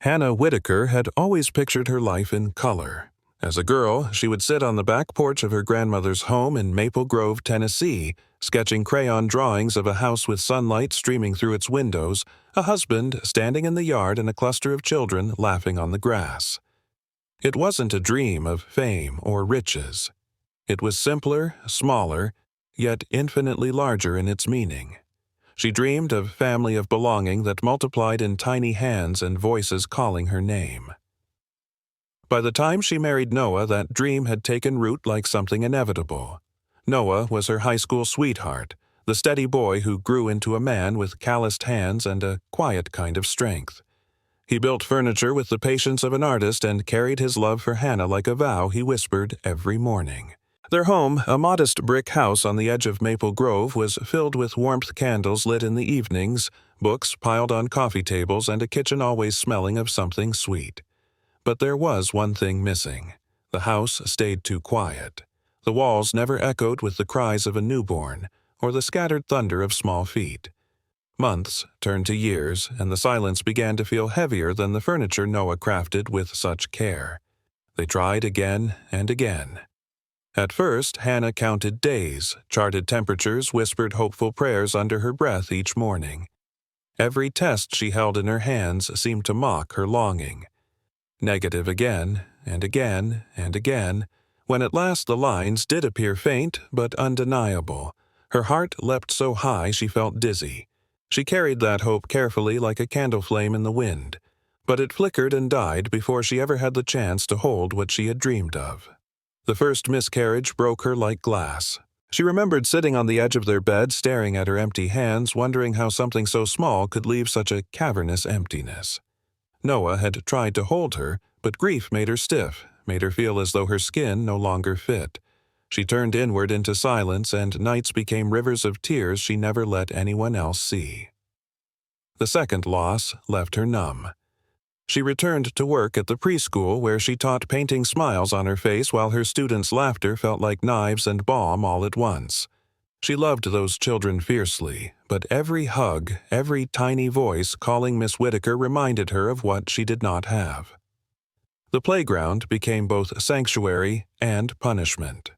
Hannah Whitaker had always pictured her life in color. As a girl, she would sit on the back porch of her grandmother's home in Maple Grove, Tennessee, sketching crayon drawings of a house with sunlight streaming through its windows, a husband standing in the yard, and a cluster of children laughing on the grass. It wasn't a dream of fame or riches. It was simpler, smaller, yet infinitely larger in its meaning. She dreamed of family of belonging that multiplied in tiny hands and voices calling her name. By the time she married Noah, that dream had taken root like something inevitable. Noah was her high school sweetheart, the steady boy who grew into a man with calloused hands and a quiet kind of strength. He built furniture with the patience of an artist and carried his love for Hannah like a vow he whispered every morning. Their home, a modest brick house on the edge of Maple Grove, was filled with warmth candles lit in the evenings, books piled on coffee tables, and a kitchen always smelling of something sweet. But there was one thing missing. The house stayed too quiet. The walls never echoed with the cries of a newborn or the scattered thunder of small feet. Months turned to years, and the silence began to feel heavier than the furniture Noah crafted with such care. They tried again and again. At first, Hannah counted days, charted temperatures, whispered hopeful prayers under her breath each morning. Every test she held in her hands seemed to mock her longing. Negative again, and again, and again. When at last the lines did appear faint but undeniable, her heart leapt so high she felt dizzy. She carried that hope carefully like a candle flame in the wind, but it flickered and died before she ever had the chance to hold what she had dreamed of. The first miscarriage broke her like glass. She remembered sitting on the edge of their bed, staring at her empty hands, wondering how something so small could leave such a cavernous emptiness. Noah had tried to hold her, but grief made her stiff, made her feel as though her skin no longer fit. She turned inward into silence, and nights became rivers of tears she never let anyone else see. The second loss left her numb. She returned to work at the preschool where she taught, painting smiles on her face while her students' laughter felt like knives and balm all at once. She loved those children fiercely, but every hug, every tiny voice calling Miss Whitaker reminded her of what she did not have. The playground became both sanctuary and punishment.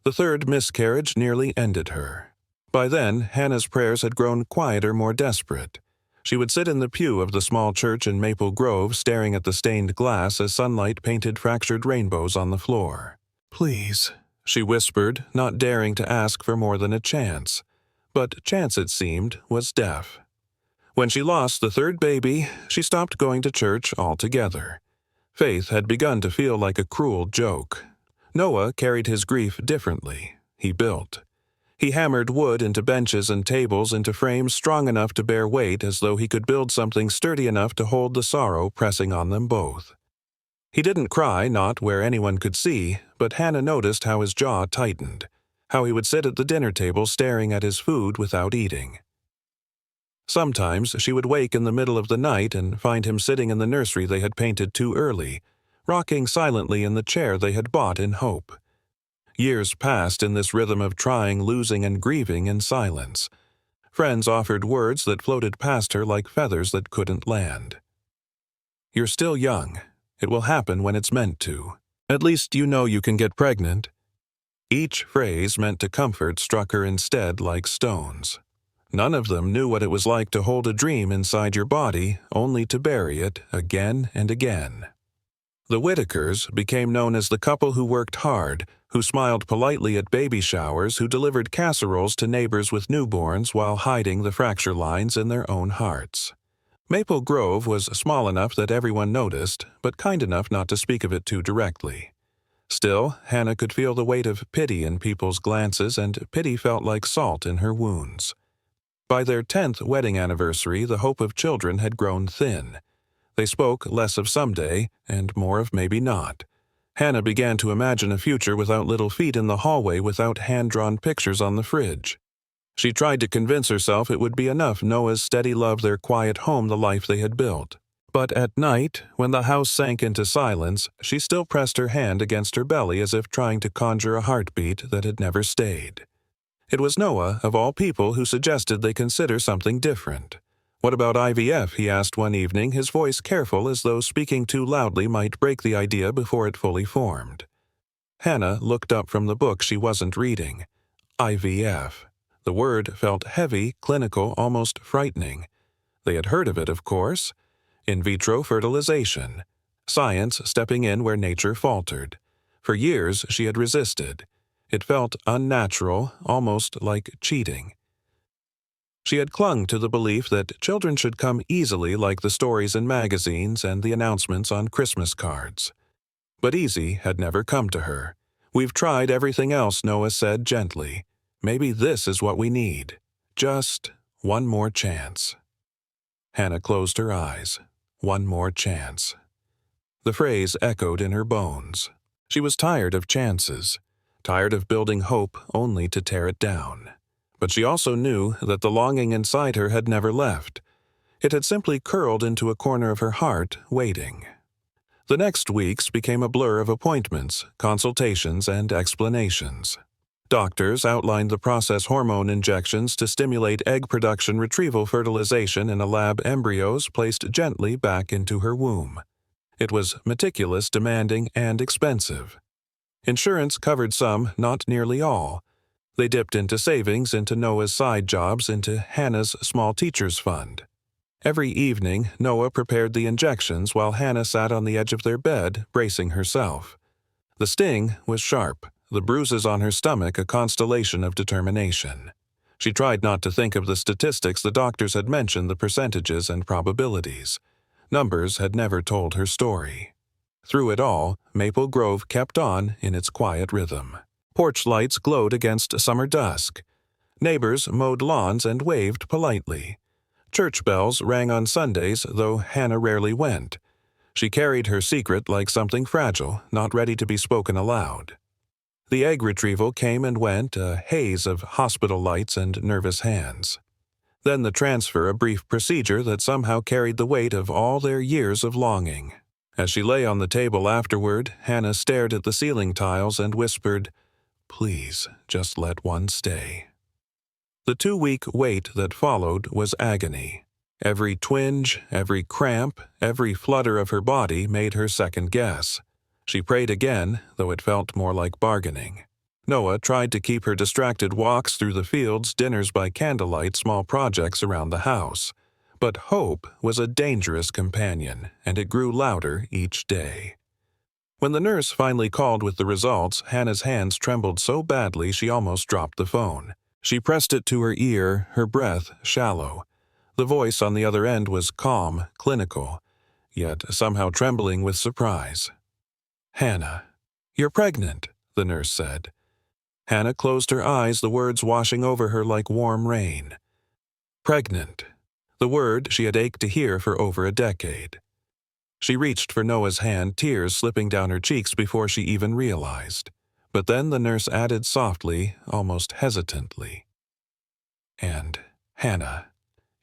The third miscarriage nearly ended her. By then, Hannah's prayers had grown quieter, more desperate. She would sit in the pew of the small church in Maple Grove, staring at the stained glass as sunlight painted fractured rainbows on the floor. "Please," she whispered, not daring to ask for more than a chance. But chance, it seemed, was deaf. When she lost the third baby, she stopped going to church altogether. Faith had begun to feel like a cruel joke. Noah carried his grief differently. He built. He hammered wood into benches and tables, into frames strong enough to bear weight, as though he could build something sturdy enough to hold the sorrow pressing on them both. He didn't cry, not where anyone could see, but Hannah noticed how his jaw tightened, how he would sit at the dinner table staring at his food without eating. Sometimes she would wake in the middle of the night and find him sitting in the nursery they had painted too early, rocking silently in the chair they had bought in hope. Years passed in this rhythm of trying, losing, and grieving in silence. Friends offered words that floated past her like feathers that couldn't land. "You're still young. It will happen when it's meant to. At least you know you can get pregnant." Each phrase meant to comfort struck her instead like stones. None of them knew what it was like to hold a dream inside your body, only to bury it again and again. The Whitakers became known as the couple who worked hard, who smiled politely at baby showers, who delivered casseroles to neighbors with newborns while hiding the fracture lines in their own hearts. Maple Grove was small enough that everyone noticed, but kind enough not to speak of it too directly. Still, Hannah could feel the weight of pity in people's glances, and pity felt like salt in her wounds. By their 10th wedding anniversary, the hope of children had grown thin. They spoke less of someday, and more of maybe not. Hannah began to imagine a future without little feet in the hallway, without hand-drawn pictures on the fridge. She tried to convince herself it would be enough Noah's steady love, their quiet home, the life they had built. But at night, when the house sank into silence, she still pressed her hand against her belly as if trying to conjure a heartbeat that had never stayed. It was Noah, of all people, who suggested they consider something different. "What about IVF?" he asked one evening, his voice careful as though speaking too loudly might break the idea before it fully formed. Hannah looked up from the book she wasn't reading. IVF. The word felt heavy, clinical, almost frightening. They had heard of it, of course. In vitro fertilization. Science stepping in where nature faltered. For years she had resisted. It felt unnatural, almost like cheating. She had clung to the belief that children should come easily like the stories in magazines and the announcements on Christmas cards. But easy had never come to her. "We've tried everything else," Noah said gently. "Maybe this is what we need. Just one more chance." Hannah closed her eyes. One more chance. The phrase echoed in her bones. She was tired of chances, tired of building hope only to tear it down. But she also knew that the longing inside her had never left. It had simply curled into a corner of her heart, waiting. The next weeks became a blur of appointments, consultations, and explanations. Doctors outlined the process: hormone injections to stimulate egg production, retrieval fertilization in a lab, embryos placed gently back into her womb. It was meticulous, demanding, and expensive. Insurance covered some, not nearly all. They dipped into savings, into Noah's side jobs, into Hannah's small teacher's fund. Every evening, Noah prepared the injections while Hannah sat on the edge of their bed, bracing herself. The sting was sharp, the bruises on her stomach a constellation of determination. She tried not to think of the statistics the doctors had mentioned, the percentages and probabilities. Numbers had never told her story. Through it all, Maple Grove kept on in its quiet rhythm. Porch lights glowed against summer dusk. Neighbors mowed lawns and waved politely. Church bells rang on Sundays, though Hannah rarely went. She carried her secret like something fragile, not ready to be spoken aloud. The egg retrieval came and went, a haze of hospital lights and nervous hands. Then the transfer, a brief procedure that somehow carried the weight of all their years of longing. As she lay on the table afterward, Hannah stared at the ceiling tiles and whispered, "Please, just let one stay." The 2-week wait that followed was agony. Every twinge, every cramp, every flutter of her body made her second guess. She prayed again, though it felt more like bargaining. Noah tried to keep her distracted: walks through the fields, dinners by candlelight, small projects around the house. But hope was a dangerous companion, and it grew louder each day. When the nurse finally called with the results, Hannah's hands trembled so badly she almost dropped the phone. She pressed it to her ear, her breath shallow. The voice on the other end was calm, clinical, yet somehow trembling with surprise. "Hannah, you're pregnant," the nurse said. Hannah closed her eyes, the words washing over her like warm rain. Pregnant. The word she had ached to hear for over a decade. She reached for Noah's hand, tears slipping down her cheeks before she even realized. But then the nurse added softly, almost hesitantly, "And, Hannah,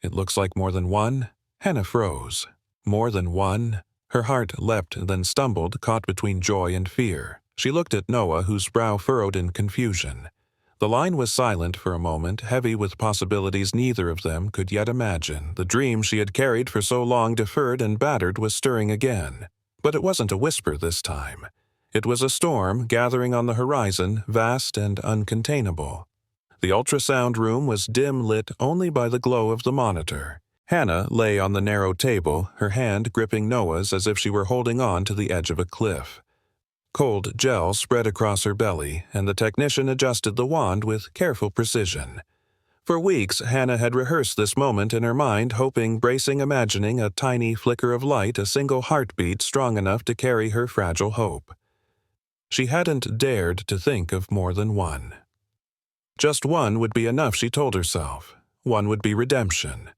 it looks like more than one?" Hannah froze. More than one? Her heart leapt, then stumbled, caught between joy and fear. She looked at Noah, whose brow furrowed in confusion. The line was silent for a moment, heavy with possibilities neither of them could yet imagine. The dream she had carried for so long, deferred and battered, was stirring again. But it wasn't a whisper this time. It was a storm gathering on the horizon, vast and uncontainable. The ultrasound room was dim, lit only by the glow of the monitor. Hannah lay on the narrow table, her hand gripping Noah's as if she were holding on to the edge of a cliff. Cold gel spread across her belly, and the technician adjusted the wand with careful precision. For weeks, Hannah had rehearsed this moment in her mind, hoping, bracing, imagining a tiny flicker of light, a single heartbeat strong enough to carry her fragile hope. She hadn't dared to think of more than one. Just one would be enough, she told herself. One would be redemption.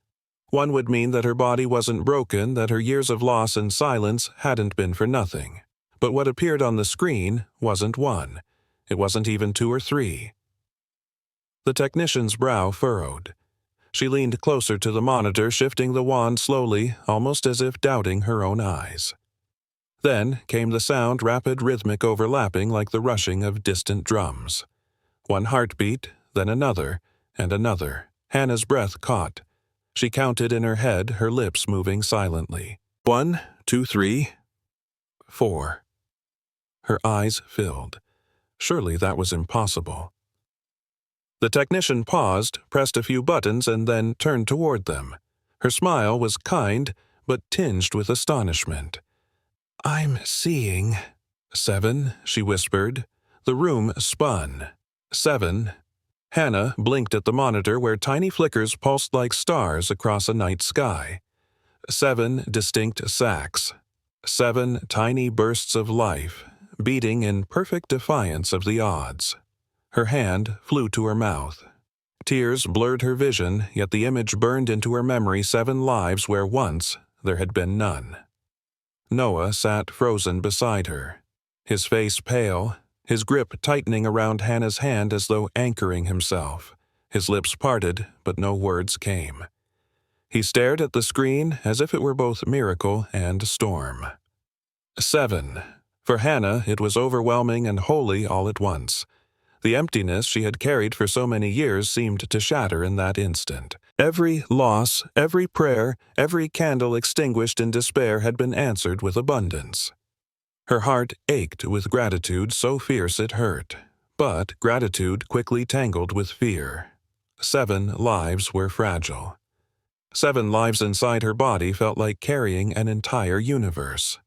One would mean that her body wasn't broken, that her years of loss and silence hadn't been for nothing. But what appeared on the screen wasn't one. It wasn't even 2 or 3. The technician's brow furrowed. She leaned closer to the monitor, shifting the wand slowly, almost as if doubting her own eyes. Then came the sound, rapid, rhythmic, overlapping like the rushing of distant drums. One heartbeat, then another, and another. Hannah's breath caught. She counted in her head, her lips moving silently. 1, 2, 3, 4. Her eyes filled. Surely that was impossible. The technician paused, pressed a few buttons, and then turned toward them. Her smile was kind, but tinged with astonishment. "I'm seeing." 7, she whispered. The room spun. 7. Hannah blinked at the monitor where tiny flickers pulsed like stars across a night sky. 7 distinct sacs. 7 tiny bursts of life, beating in perfect defiance of the odds. Her hand flew to her mouth. Tears blurred her vision, yet the image burned into her memory 7 lives where once there had been none. Noah sat frozen beside her, his face pale, his grip tightening around Hannah's hand as though anchoring himself. His lips parted, but no words came. He stared at the screen as if it were both miracle and storm. 7. For Hannah, it was overwhelming and holy all at once. The emptiness she had carried for so many years seemed to shatter in that instant. Every loss, every prayer, every candle extinguished in despair had been answered with abundance. Her heart ached with gratitude so fierce it hurt, but gratitude quickly tangled with fear. 7 lives were fragile. 7 lives inside her body felt like carrying an entire universe.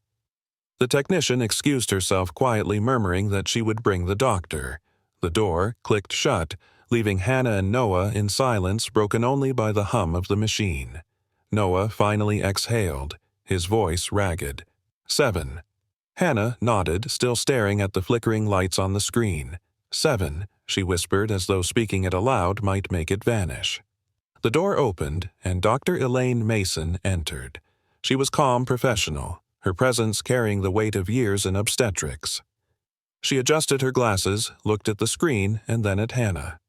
The technician excused herself, quietly murmuring that she would bring the doctor. The door clicked shut, leaving Hannah and Noah in silence broken only by the hum of the machine. Noah finally exhaled, his voice ragged. 7. Hannah nodded, still staring at the flickering lights on the screen. 7, she whispered as though speaking it aloud might make it vanish. The door opened, and Dr. Elaine Mason entered. She was calm, professional, her presence carrying the weight of years in obstetrics. She adjusted her glasses, looked at the screen, and then at Hannah.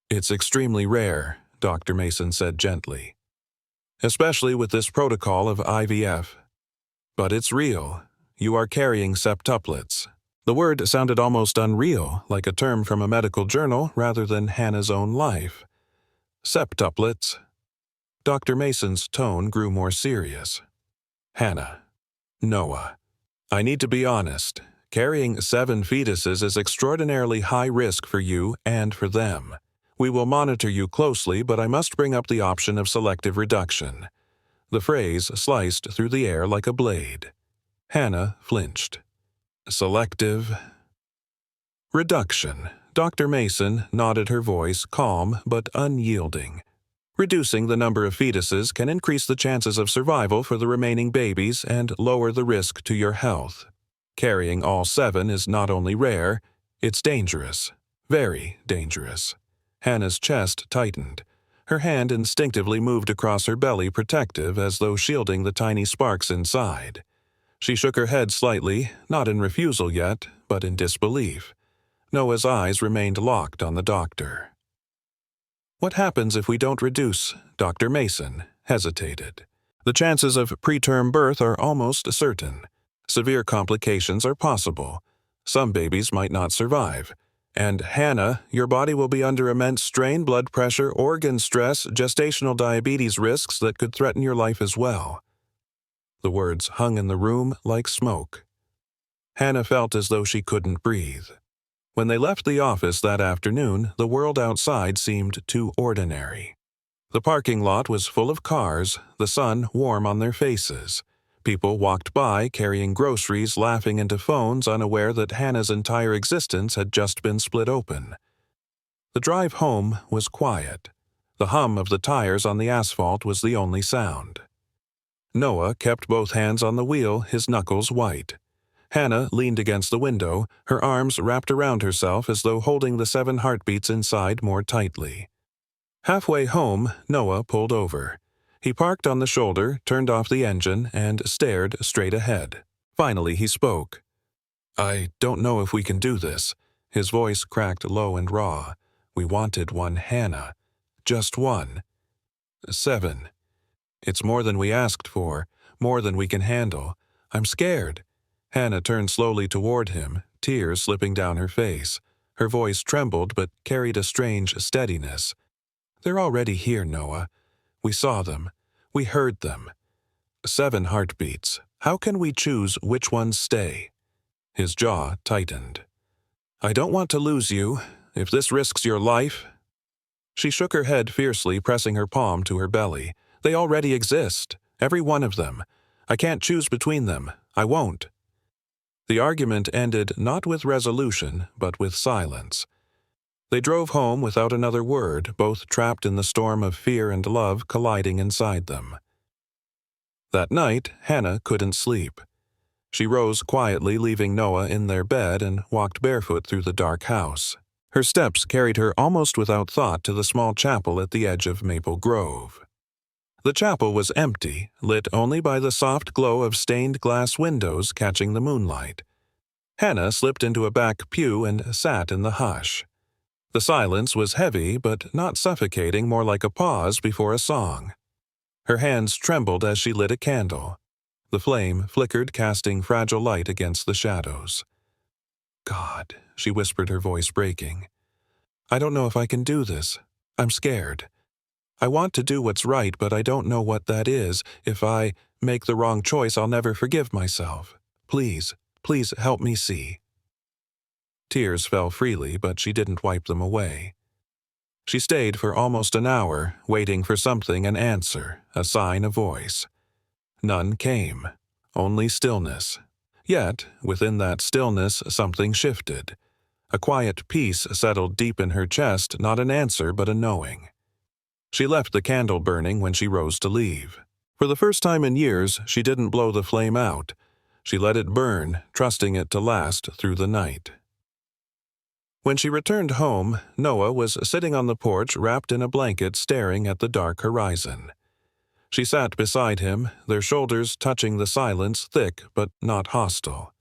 "It's extremely rare," Dr. Mason said gently, "especially with this protocol of IVF. But it's real. You are carrying septuplets." The word sounded almost unreal, like a term from a medical journal rather than Hannah's own life. Septuplets. Dr. Mason's tone grew more serious. "Hannah. Noah. I need to be honest. Carrying 7 fetuses is extraordinarily high risk for you and for them. We will monitor you closely, but I must bring up the option of selective reduction." The phrase sliced through the air like a blade. Hannah flinched. "Selective reduction." Dr. Mason nodded, her voice calm but unyielding. "Reducing the number of fetuses can increase the chances of survival for the remaining babies and lower the risk to your health. Carrying all 7 is not only rare, it's dangerous. Very dangerous." Hannah's chest tightened. Her hand instinctively moved across her belly, protective, as though shielding the tiny sparks inside. She shook her head slightly, not in refusal yet, but in disbelief. Noah's eyes remained locked on the doctor. "What happens if we don't reduce?" Dr. Mason hesitated. "The chances of preterm birth are almost certain. Severe complications are possible. Some babies might not survive. And Hannah, your body will be under immense strain, blood pressure, organ stress, gestational diabetes risks that could threaten your life as well." The words hung in the room like smoke. Hannah felt as though she couldn't breathe. When they left the office that afternoon, the world outside seemed too ordinary. The parking lot was full of cars, the sun warm on their faces. People walked by carrying groceries, laughing into phones, unaware that Hannah's entire existence had just been split open. The drive home was quiet. The hum of the tires on the asphalt was the only sound. Noah kept both hands on the wheel, his knuckles white. Hannah leaned against the window, her arms wrapped around herself as though holding the 7 heartbeats inside more tightly. Halfway home, Noah pulled over. He parked on the shoulder, turned off the engine, and stared straight ahead. Finally he spoke. "I don't know if we can do this." His voice cracked low and raw. "We wanted one Hannah. Just one. 7. It's more than we asked for, more than we can handle. I'm scared." Hannah turned slowly toward him, tears slipping down her face. Her voice trembled but carried a strange steadiness. "They're already here, Noah. We saw them. We heard them. 7 heartbeats. How can we choose which ones stay? His jaw tightened. I don't want to lose you. If this risks your life. She shook her head fiercely, pressing her palm to her belly. They already exist. Every one of them. I can't choose between them. I won't. The argument ended not with resolution, but with silence. They drove home without another word, both trapped in the storm of fear and love colliding inside them. That night, Hannah couldn't sleep. She rose quietly, leaving Noah in their bed, and walked barefoot through the dark house. Her steps carried her almost without thought to the small chapel at the edge of Maple Grove. The chapel was empty, lit only by the soft glow of stained glass windows catching the moonlight. Hannah slipped into a back pew and sat in the hush. The silence was heavy, but not suffocating, more like a pause before a song. Her hands trembled as she lit a candle. The flame flickered, casting fragile light against the shadows. God, she whispered, her voice breaking. I don't know if I can do this. I'm scared. I want to do what's right, but I don't know what that is. If I make the wrong choice, I'll never forgive myself. Please, please help me see. Tears fell freely, but she didn't wipe them away. She stayed for almost an hour, waiting for something, an answer, a sign, a voice. None came, only stillness. Yet, within that stillness, something shifted. A quiet peace settled deep in her chest, not an answer but a knowing. She left the candle burning when she rose to leave. For the first time in years, she didn't blow the flame out. She let it burn, trusting it to last through the night. When she returned home, Noah was sitting on the porch wrapped in a blanket, staring at the dark horizon. She sat beside him, their shoulders touching the silence, thick but not hostile.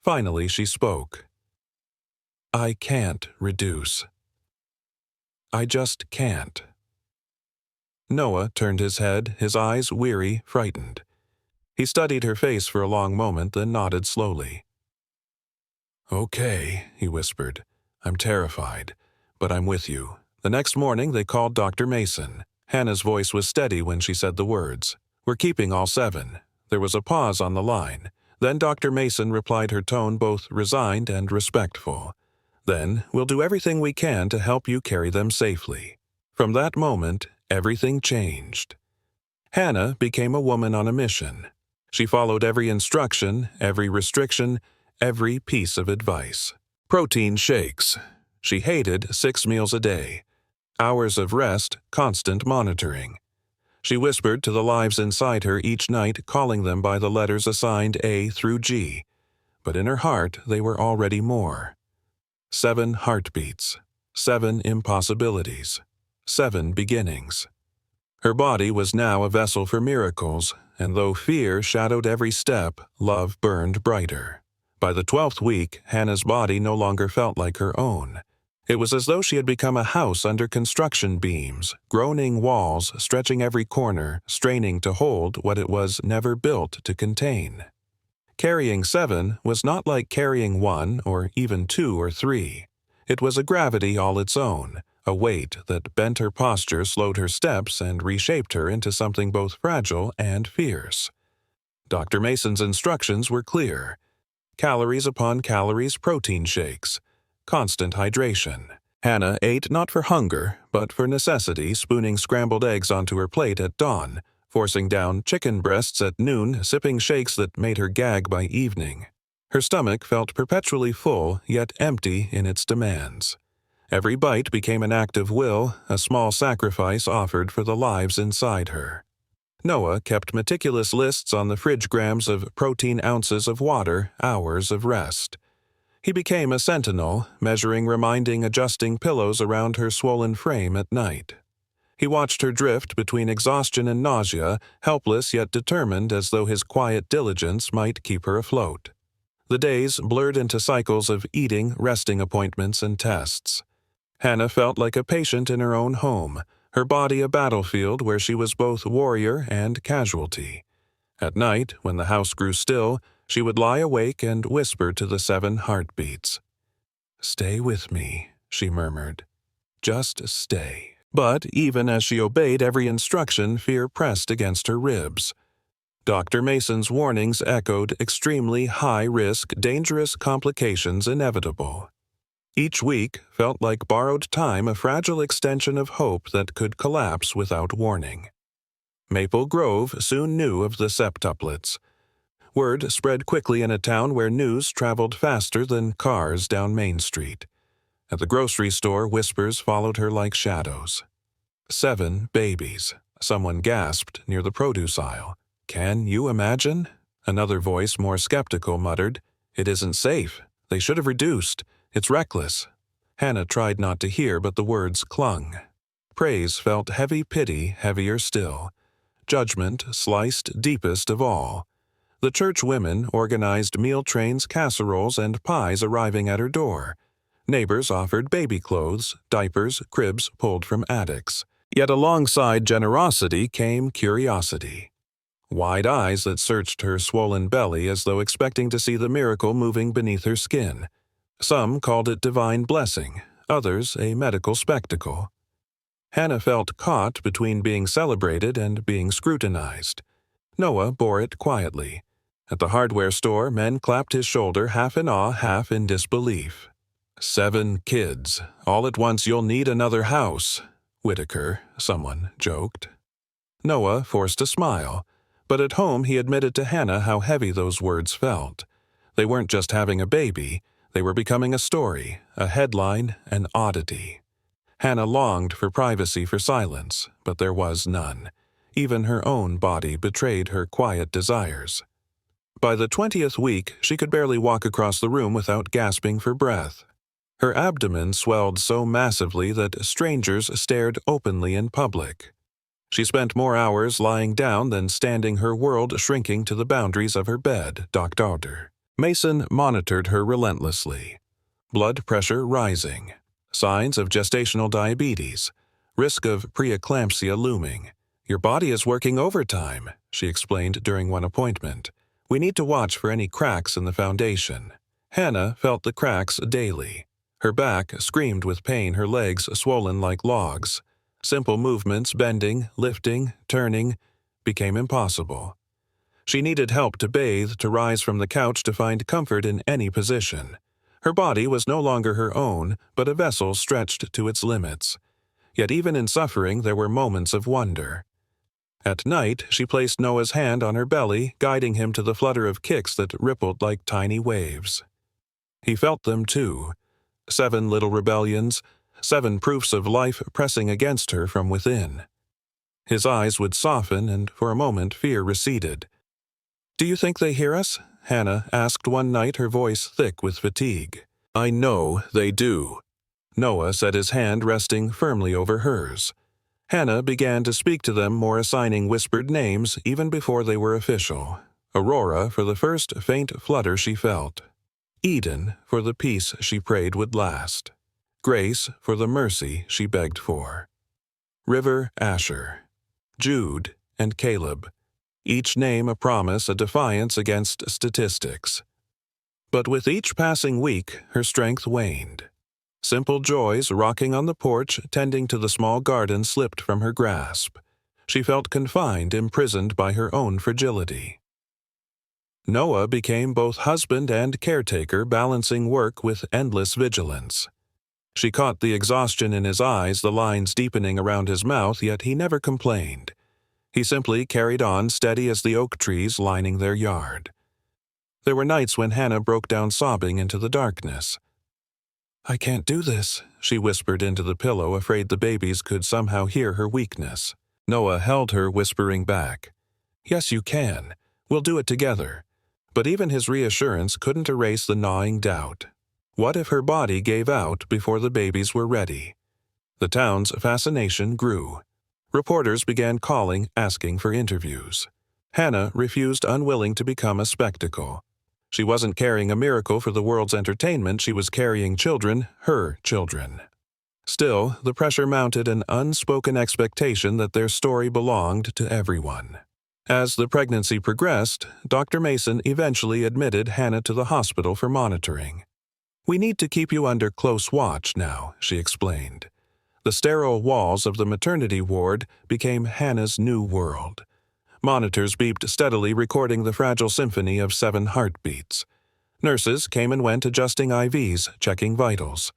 Finally she spoke. I can't reduce. I just can't. Noah turned his head, his eyes weary, frightened. He studied her face for a long moment, then nodded slowly. Okay, he whispered. I'm terrified, but I'm with you. The next morning they called Dr. Mason. Hannah's voice was steady when she said the words. We're keeping all 7. There was a pause on the line. Then Dr. Mason replied, her tone both resigned and respectful. Then, we'll do everything we can to help you carry them safely. From that moment, everything changed. Hannah became a woman on a mission. She followed every instruction, every restriction, every piece of advice. Protein shakes. She hated 6 meals a day. Hours of rest, constant monitoring. She whispered to the lives inside her each night, calling them by the letters assigned A through G. But in her heart, they were already more. 7 heartbeats. 7 impossibilities. 7 beginnings. Her body was now a vessel for miracles, and though fear shadowed every step, love burned brighter. By the 12th week, Hannah's body no longer felt like her own. It was as though she had become a house under construction beams, groaning walls stretching every corner, straining to hold what it was never built to contain. Carrying 7 was not like carrying 1 or even 2 or 3. It was a gravity all its own, a weight that bent her posture, slowed her steps, and reshaped her into something both fragile and fierce. Dr. Mason's instructions were clear. Calories upon calories, protein shakes. Constant hydration. Hannah ate not for hunger, but for necessity, spooning scrambled eggs onto her plate at dawn, forcing down chicken breasts at noon, sipping shakes that made her gag by evening. Her stomach felt perpetually full, yet empty in its demands. Every bite became an act of will, a small sacrifice offered for the lives inside her. Noah kept meticulous lists on the fridge grams of protein, ounces of water, hours of rest. He became a sentinel, measuring, reminding, adjusting pillows around her swollen frame at night. He watched her drift between exhaustion and nausea, helpless yet determined, as though his quiet diligence might keep her afloat. The days blurred into cycles of eating, resting appointments, and tests. Hannah felt like a patient in her own home, her body a battlefield where she was both warrior and casualty. At night, when the house grew still, she would lie awake and whisper to the 7 heartbeats. "Stay with me," she murmured. "Just stay." But even as she obeyed every instruction, fear pressed against her ribs. Dr. Mason's warnings echoed: extremely high-risk, dangerous complications inevitable. Each week felt like borrowed time, a fragile extension of hope that could collapse without warning. Maple Grove soon knew of the septuplets. Word spread quickly in a town where news traveled faster than cars down Main Street. At the grocery store, whispers followed her like shadows. 7 babies, someone gasped near the produce aisle. Can you imagine? Another voice, more skeptical, muttered. It isn't safe. They should have reduced. It's reckless. Hannah tried not to hear, but the words clung. Praise felt heavy, pity heavier still. Judgment sliced deepest of all. The church women organized meal trains, casseroles, and pies arriving at her door. Neighbors offered baby clothes, diapers, cribs pulled from attics. Yet alongside generosity came curiosity. Wide eyes that searched her swollen belly as though expecting to see the miracle moving beneath her skin. Some called it divine blessing, others a medical spectacle. Hannah felt caught between being celebrated and being scrutinized. Noah bore it quietly. At the hardware store, men clapped his shoulder, half in awe, half in disbelief. 7 kids. All at once you'll need another house. Whitaker, someone joked. Noah forced a smile, but at home he admitted to Hannah how heavy those words felt. They weren't just having a baby, they were becoming a story, a headline, an oddity. Hannah longed for privacy, for silence, but there was none. Even her own body betrayed her quiet desires. By the 20th week, she could barely walk across the room without gasping for breath. Her abdomen swelled so massively that strangers stared openly in public. She spent more hours lying down than standing, her world shrinking to the boundaries of her bed, Dr. Mason monitored her relentlessly. Blood pressure rising. Signs of gestational diabetes. Risk of preeclampsia looming. Your body is working overtime, she explained during one appointment. We need to watch for any cracks in the foundation. Hannah felt the cracks daily. Her back screamed with pain, her legs swollen like logs. Simple movements, bending, lifting, turning, became impossible. She needed help to bathe, to rise from the couch, to find comfort in any position. Her body was no longer her own, but a vessel stretched to its limits. Yet even in suffering, there were moments of wonder. At night, she placed Noah's hand on her belly, guiding him to the flutter of kicks that rippled like tiny waves. He felt them too. 7 little rebellions, 7 proofs of life pressing against her from within. His eyes would soften, and for a moment fear receded. Do you think they hear us? Hannah asked one night, her voice thick with fatigue. I know they do. Noah said, his hand resting firmly over hers. Hannah began to speak to them, more assigning whispered names even before they were official. Aurora for the first faint flutter she felt. Eden for the peace she prayed would last. Grace for the mercy she begged for. River, Asher. Jude, and Caleb. Each name a promise, a defiance against statistics. But with each passing week, her strength waned. Simple joys, rocking on the porch, tending to the small garden, slipped from her grasp. She felt confined, imprisoned by her own fragility. Noah became both husband and caretaker, balancing work with endless vigilance. She caught the exhaustion in his eyes, the lines deepening around his mouth, yet he never complained. He simply carried on, steady as the oak trees lining their yard. There were nights when Hannah broke down sobbing into the darkness. I can't do this, she whispered into the pillow, afraid the babies could somehow hear her weakness. Noah held her, whispering back, Yes, you can. We'll do it together. But even his reassurance couldn't erase the gnawing doubt. What if her body gave out before the babies were ready? The town's fascination grew. Reporters began calling, asking for interviews. Hannah refused, unwilling to become a spectacle. She wasn't carrying a miracle for the world's entertainment, she was carrying children, her children. Still, the pressure mounted, an unspoken expectation that their story belonged to everyone. As the pregnancy progressed, Dr. Mason eventually admitted Hannah to the hospital for monitoring. We need to keep you under close watch now, she explained. The sterile walls of the maternity ward became Hannah's new world. Monitors beeped steadily, recording the fragile symphony of 7 heartbeats. Nurses came and went, adjusting IVs, checking vitals.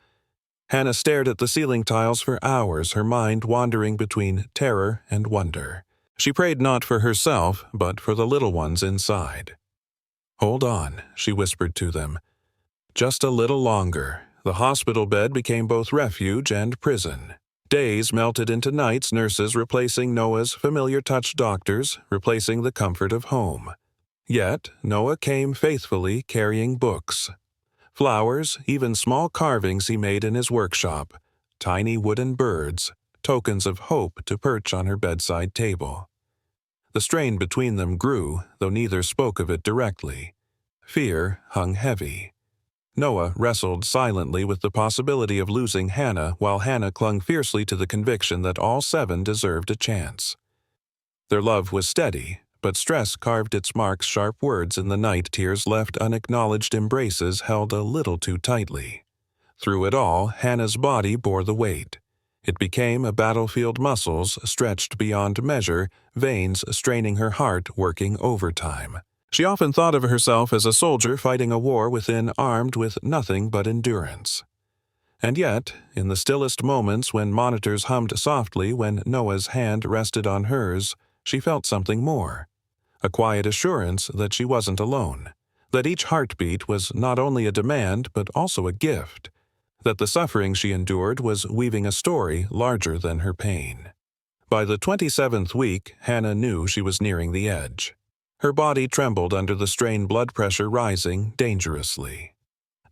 Hannah stared at the ceiling tiles for hours, her mind wandering between terror and wonder. She prayed not for herself, but for the little ones inside. "Hold on," she whispered to them. Just a little longer. The hospital bed became both refuge and prison. Days melted into nights, nurses replacing Noah's familiar touch, doctors replacing the comfort of home. Yet Noah came faithfully, carrying books. Flowers, even small carvings he made in his workshop, tiny wooden birds, tokens of hope to perch on her bedside table. The strain between them grew, though neither spoke of it directly. Fear hung heavy. Noah wrestled silently with the possibility of losing Hannah, while Hannah clung fiercely to the conviction that all 7 deserved a chance. Their love was steady, but stress carved its marks, sharp words in the night, tears left unacknowledged, embraces held a little too tightly. Through it all, Hannah's body bore the weight. It became a battlefield, muscles stretched beyond measure, veins straining her heart, working overtime. She often thought of herself as a soldier fighting a war within, armed with nothing but endurance. And yet, in the stillest moments, when monitors hummed softly, when Noah's hand rested on hers, she felt something more. A quiet assurance that she wasn't alone, that each heartbeat was not only a demand but also a gift, that the suffering she endured was weaving a story larger than her pain. By the 27th week, Hannah knew she was nearing the edge. Her body trembled under the strain, blood pressure rising dangerously.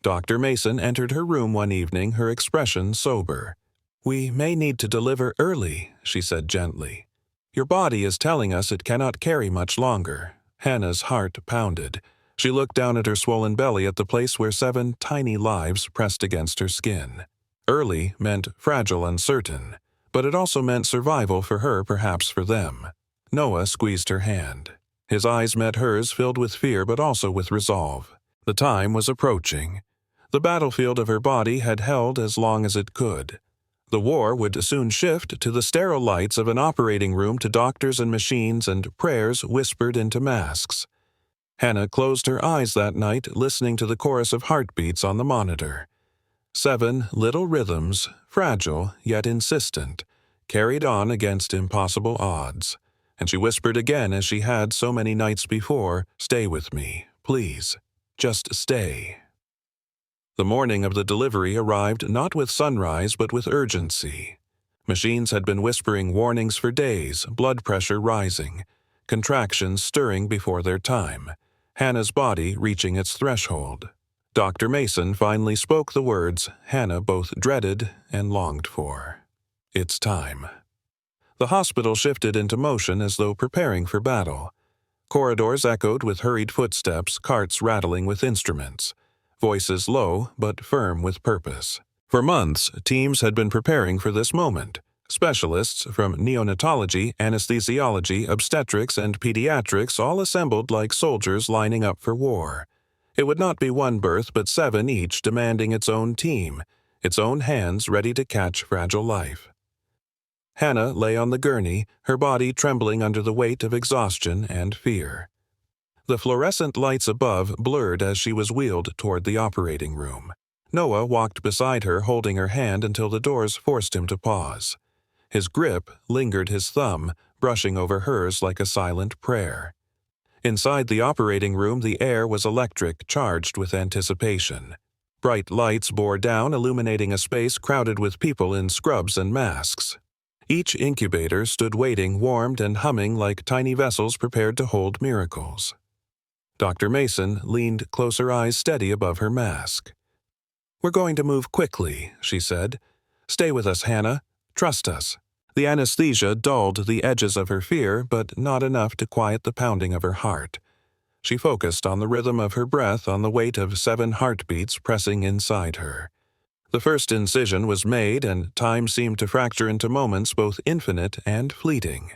Dr. Mason entered her room one evening, her expression sober. "We may need to deliver early," she said gently. "Your body is telling us it cannot carry much longer." Hannah's heart pounded. She looked down at her swollen belly, at the place where 7 tiny lives pressed against her skin. Early meant fragile and certain, but it also meant survival for her, perhaps for them. Noah squeezed her hand. His eyes met hers, filled with fear but also with resolve. The time was approaching. The battlefield of her body had held as long as it could. The war would soon shift to the sterile lights of an operating room, to doctors and machines and prayers whispered into masks. Hannah closed her eyes that night, listening to the chorus of heartbeats on the monitor. 7 little rhythms, fragile yet insistent, carried on against impossible odds. And she whispered again, as she had so many nights before, "Stay with me, please. Just stay." The morning of the delivery arrived not with sunrise but with urgency. Machines had been whispering warnings for days, blood pressure rising, contractions stirring before their time, Hannah's body reaching its threshold. Dr. Mason finally spoke the words Hannah both dreaded and longed for. "It's time." The hospital shifted into motion as though preparing for battle. Corridors echoed with hurried footsteps, carts rattling with instruments, voices low but firm with purpose. For months, teams had been preparing for this moment. Specialists from neonatology, anesthesiology, obstetrics, and pediatrics all assembled like soldiers lining up for war. It would not be one birth but 7 each, demanding its own team, its own hands ready to catch fragile life. Hannah lay on the gurney, her body trembling under the weight of exhaustion and fear. The fluorescent lights above blurred as she was wheeled toward the operating room. Noah walked beside her, holding her hand until the doors forced him to pause. His grip lingered, his thumb brushing over hers like a silent prayer. Inside the operating room, the air was electric, charged with anticipation. Bright lights bore down, illuminating a space crowded with people in scrubs and masks. Each incubator stood waiting, warmed and humming like tiny vessels prepared to hold miracles. Dr. Mason leaned closer, eyes steady above her mask. "We're going to move quickly," she said. "Stay with us, Hannah. Trust us." The anesthesia dulled the edges of her fear, but not enough to quiet the pounding of her heart. She focused on the rhythm of her breath, on the weight of 7 heartbeats pressing inside her. The first incision was made, and time seemed to fracture into moments both infinite and fleeting.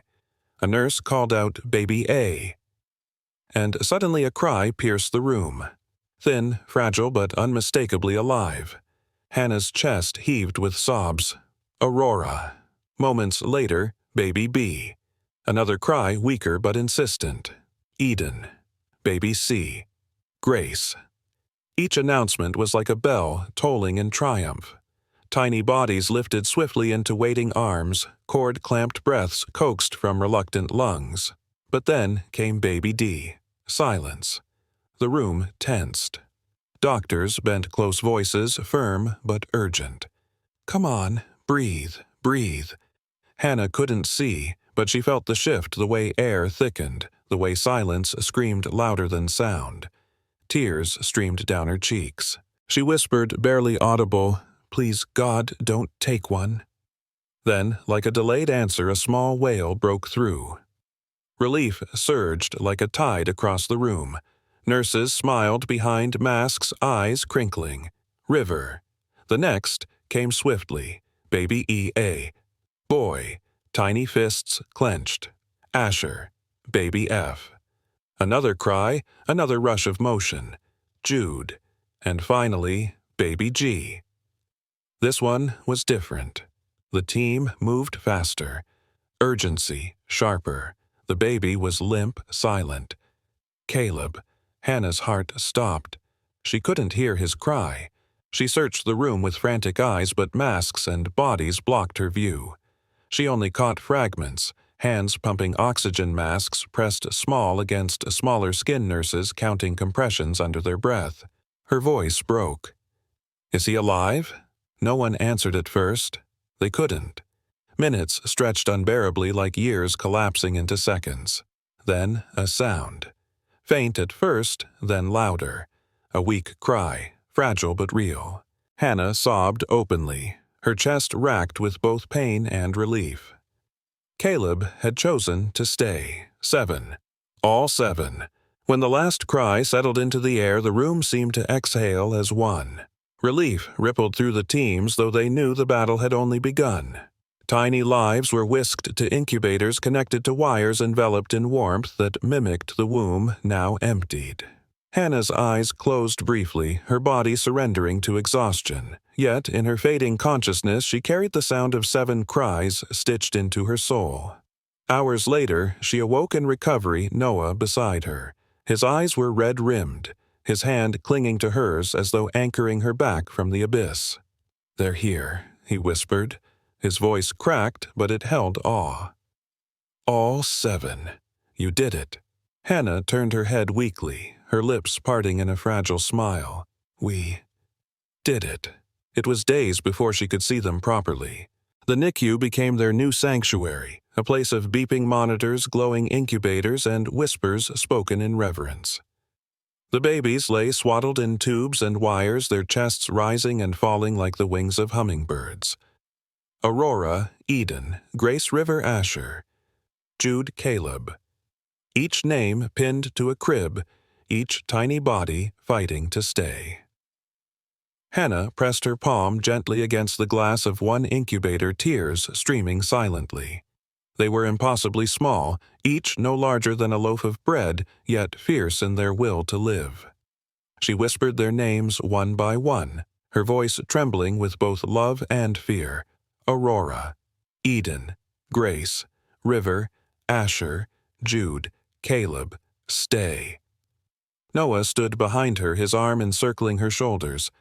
A nurse called out, "Baby A." And suddenly a cry pierced the room. Thin, fragile, but unmistakably alive. Hannah's chest heaved with sobs. Aurora. Moments later, baby B. Another cry, weaker but insistent. Eden. Baby C. Grace. Each announcement was like a bell tolling in triumph. Tiny bodies lifted swiftly into waiting arms, cord-clamped breaths coaxed from reluctant lungs. But then came baby D. Silence. The room tensed. Doctors bent close voices, firm but urgent. Come on, breathe, breathe. Hannah couldn't see, but she felt the shift, the way air thickened, the way silence screamed louder than sound. Tears streamed down her cheeks. She whispered, barely audible, "Please, God, don't take one." Then, like a delayed answer, a small wail broke through. Relief surged like a tide across the room. Nurses smiled behind masks, eyes crinkling. River. The next came swiftly. Baby E.A. Boy. Tiny fists clenched. Asher. Baby F. Another cry, another rush of motion. Jude. And finally, baby G. This one was different. The team moved faster. Urgency, sharper. The baby was limp, silent. Caleb. Hannah's heart stopped. She couldn't hear his cry. She searched the room with frantic eyes, but masks and bodies blocked her view. She only caught fragments, hands pumping oxygen masks pressed small against smaller skin, nurses counting compressions under their breath. Her voice broke. "Is he alive?" No one answered at first. They couldn't. Minutes stretched unbearably, like years collapsing into seconds. Then a sound. Faint at first, then louder. A weak cry, fragile but real. Hannah sobbed openly, her chest racked with both pain and relief. Caleb had chosen to stay. 7. All 7. When the last cry settled into the air, the room seemed to exhale as one. Relief rippled through the teams, though they knew the battle had only begun. Tiny lives were whisked to incubators connected to wires enveloped in warmth that mimicked the womb, now emptied. Hannah's eyes closed briefly, her body surrendering to exhaustion. Yet, in her fading consciousness, she carried the sound of 7 cries stitched into her soul. Hours later, she awoke in recovery, Noah beside her. His eyes were red-rimmed, his hand clinging to hers as though anchoring her back from the abyss. "They're here," he whispered. His voice cracked, but it held awe. "All 7. You did it." Hannah turned her head weakly, her lips parting in a fragile smile. "We did it." It was days before she could see them properly. The NICU became their new sanctuary, a place of beeping monitors, glowing incubators, and whispers spoken in reverence. The babies lay swaddled in tubes and wires, their chests rising and falling like the wings of hummingbirds. Aurora, Eden, Grace River Asher, Jude Caleb. Each name pinned to a crib, each tiny body fighting to stay. Hannah pressed her palm gently against the glass of one incubator, tears streaming silently. They were impossibly small, each no larger than a loaf of bread, yet fierce in their will to live. She whispered their names one by one, her voice trembling with both love and fear. Aurora, Eden, Grace, River, Asher, Jude, Caleb, stay. Noah stood behind her, his arm encircling her shoulders.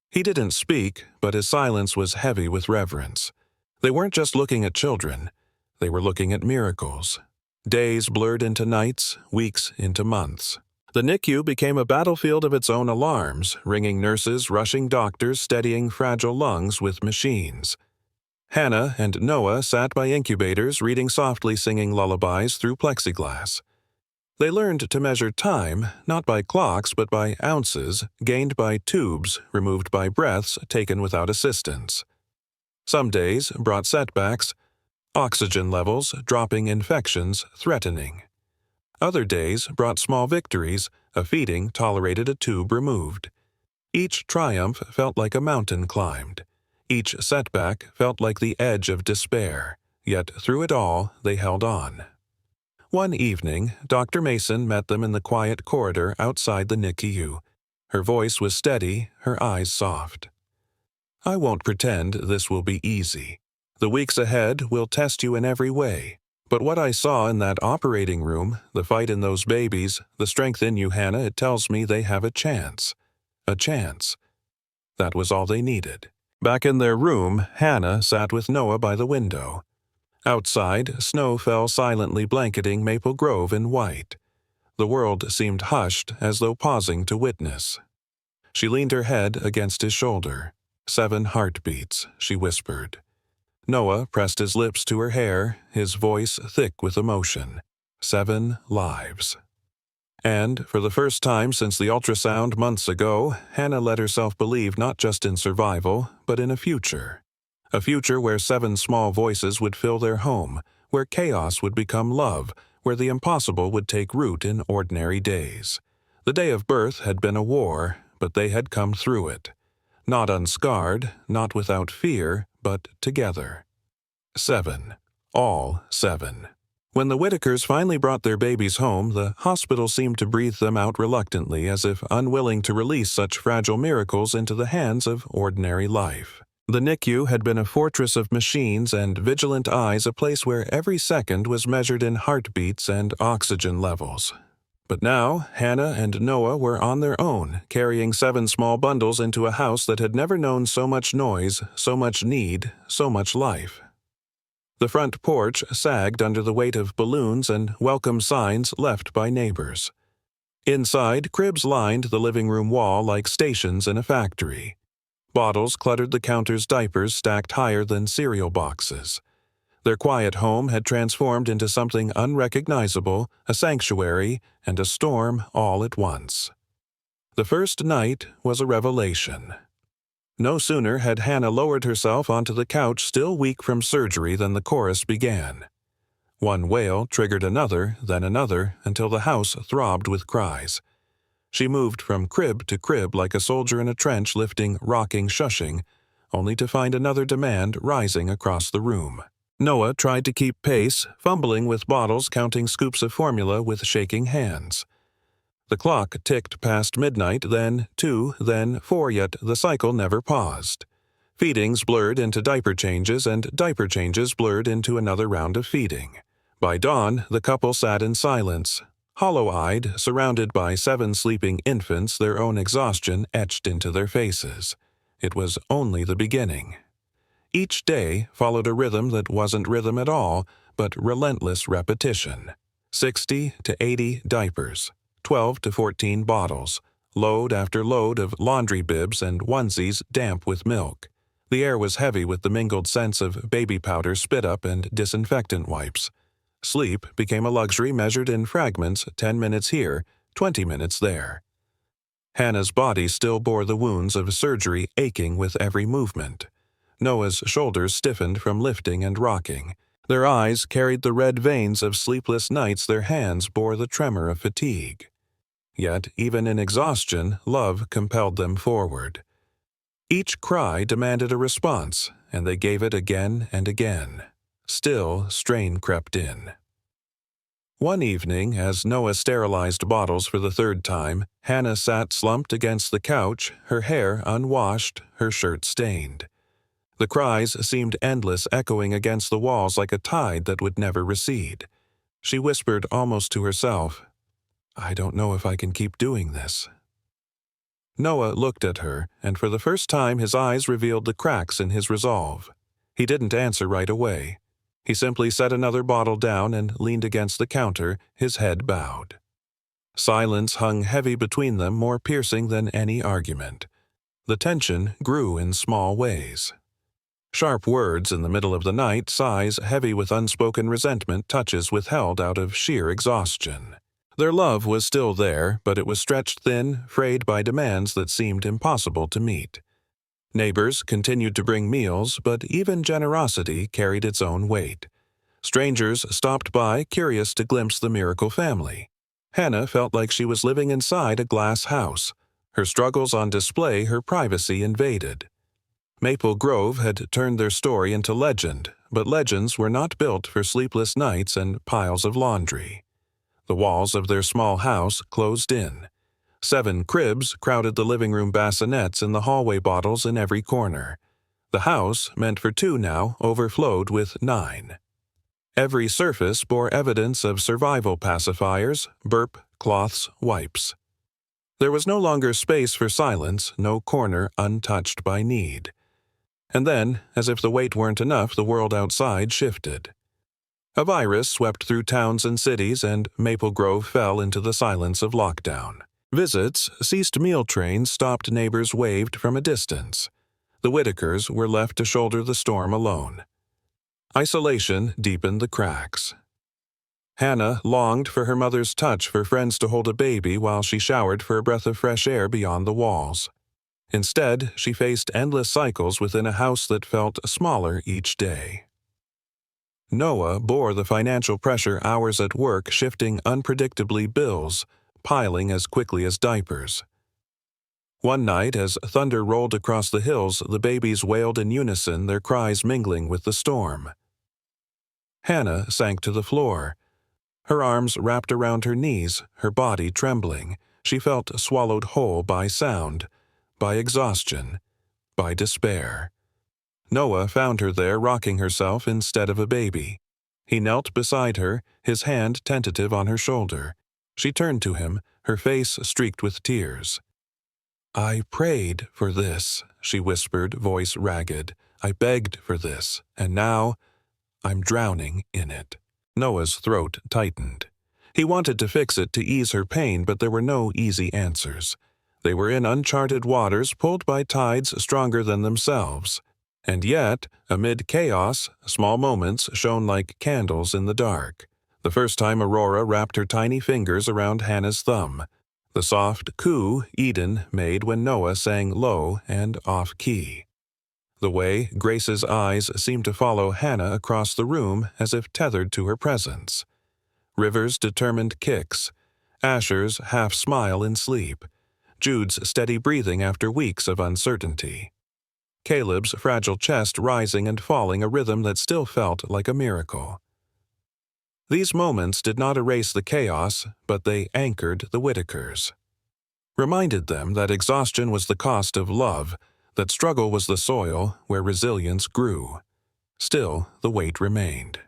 He didn't speak, but his silence was heavy with reverence. They weren't just looking at children. They were looking at miracles. Days blurred into nights, weeks into months. The NICU became a battlefield of its own alarms, ringing nurses, rushing doctors, steadying fragile lungs with machines. Hannah and Noah sat by incubators, reading softly, singing lullabies through plexiglass. They learned to measure time, not by clocks but by ounces, gained by tubes, removed by breaths taken without assistance. Some days brought setbacks, oxygen levels dropping, infections threatening. Other days brought small victories, a feeding tolerated a tube removed. Each triumph felt like a mountain climbed. Each setback felt like the edge of despair, yet through it all they held on. One evening, Dr. Mason met them in the quiet corridor outside the NICU. Her voice was steady, her eyes soft. "I won't pretend this will be easy. The weeks ahead will test you in every way. But what I saw in that operating room, the fight in those babies, the strength in you, Hannah, it tells me they have a chance. A chance. That was all they needed. Back in their room, Hannah sat with Noah by the window. Outside, snow fell silently blanketing Maple Grove in white. The world seemed hushed as though pausing to witness. She leaned her head against his shoulder. 7 heartbeats, she whispered. Noah pressed his lips to her hair, his voice thick with emotion. 7 lives. And, for the first time since the ultrasound months ago, Hannah let herself believe not just in survival, but in a future. A future where 7 small voices would fill their home, where chaos would become love, where the impossible would take root in ordinary days. The day of birth had been a war, but they had come through it. Not unscarred, not without fear, but together. 7. All 7. When the Whitakers finally brought their babies home, the hospital seemed to breathe them out reluctantly, as if unwilling to release such fragile miracles into the hands of ordinary life. The NICU had been a fortress of machines and vigilant eyes, a place where every second was measured in heartbeats and oxygen levels. But now, Hannah and Noah were on their own, carrying 7 small bundles into a house that had never known so much noise, so much need, so much life. The front porch sagged under the weight of balloons and welcome signs left by neighbors. Inside, cribs lined the living room wall like stations in a factory. Bottles cluttered the counter's diapers stacked higher than cereal boxes. Their quiet home had transformed into something unrecognizable, a sanctuary, and a storm all at once. The first night was a revelation. No sooner had Hannah lowered herself onto the couch, still weak from surgery, than the chorus began. One wail triggered another, then another, until the house throbbed with cries. She moved from crib to crib like a soldier in a trench, lifting, rocking, shushing, only to find another demand rising across the room. Noah tried to keep pace, fumbling with bottles, counting scoops of formula with shaking hands. The clock ticked past midnight, then 2, then 4, yet the cycle never paused. Feedings blurred into diaper changes, and diaper changes blurred into another round of feeding. By dawn, the couple sat in silence, hollow-eyed, surrounded by 7 sleeping infants, their own exhaustion etched into their faces. It was only the beginning. Each day followed a rhythm that wasn't rhythm at all, but relentless repetition. 60 to 80 diapers, 12 to 14 bottles, load after load of laundry bibs and onesies damp with milk. The air was heavy with the mingled scents of baby powder, spit-up, and disinfectant wipes. Sleep became a luxury measured in fragments, 10 minutes here, 20 minutes there. Hannah's body still bore the wounds of surgery, aching with every movement. Noah's shoulders stiffened from lifting and rocking. Their eyes carried the red veins of sleepless nights, their hands bore the tremor of fatigue. Yet, even in exhaustion, love compelled them forward. Each cry demanded a response, and they gave it again and again. Still, strain crept in. One evening, as Noah sterilized bottles for the 3rd time, Hannah sat slumped against the couch, her hair unwashed, her shirt stained. The cries seemed endless, echoing against the walls like a tide that would never recede. She whispered almost to herself, "I don't know if I can keep doing this." Noah looked at her, and for the first time his eyes revealed the cracks in his resolve. He didn't answer right away. He simply set another bottle down and leaned against the counter, his head bowed. Silence hung heavy between them, more piercing than any argument. The tension grew in small ways. Sharp words in the middle of the night, sighs heavy with unspoken resentment, touches withheld out of sheer exhaustion. Their love was still there, but it was stretched thin, frayed by demands that seemed impossible to meet. Neighbors continued to bring meals, but even generosity carried its own weight. Strangers stopped by, curious to glimpse the miracle family. Hannah felt like she was living inside a glass house, her struggles on display, her privacy invaded. Maple Grove had turned their story into legend, but legends were not built for sleepless nights and piles of laundry. The walls of their small house closed in. 7 cribs crowded the living room bassinets and the hallway bottles in every corner. The house, meant for 2 now, overflowed with 9. Every surface bore evidence of survival pacifiers, burp, cloths, wipes. There was no longer space for silence, no corner untouched by need. And then, as if the weight weren't enough, the world outside shifted. A virus swept through towns and cities, and Maple Grove fell into the silence of lockdown. Visits ceased, meal trains stopped, neighbors waved from a distance. The Whitakers were left to shoulder the storm alone. Isolation deepened the cracks. Hannah longed for her mother's touch, for friends to hold a baby while she showered, for a breath of fresh air beyond the walls. Instead, she faced endless cycles within a house that felt smaller each day. Noah bore the financial pressure, hours at work shifting unpredictably, bills piling as quickly as diapers. One night, as thunder rolled across the hills, the babies wailed in unison, their cries mingling with the storm. Hannah sank to the floor, her arms wrapped around her knees, her body trembling. She felt swallowed whole by sound, by exhaustion, by despair. Noah found her there, rocking herself instead of a baby. He knelt beside her, his hand tentative on her shoulder. She turned to him, her face streaked with tears. "I prayed for this," she whispered, voice ragged. "I begged for this, and now I'm drowning in it." Noah's throat tightened. He wanted to fix it, to ease her pain, but there were no easy answers. They were in uncharted waters, pulled by tides stronger than themselves. And yet, amid chaos, small moments shone like candles in the dark. The first time Aurora wrapped her tiny fingers around Hannah's thumb. The soft coo Eden made when Noah sang low and off-key. The way Grace's eyes seemed to follow Hannah across the room as if tethered to her presence. River's determined kicks, Asher's half-smile in sleep, Jude's steady breathing after weeks of uncertainty. Caleb's fragile chest rising and falling, a rhythm that still felt like a miracle. These moments did not erase the chaos, but they anchored the Whitakers. Reminded them that exhaustion was the cost of love, that struggle was the soil where resilience grew. Still, the weight remained.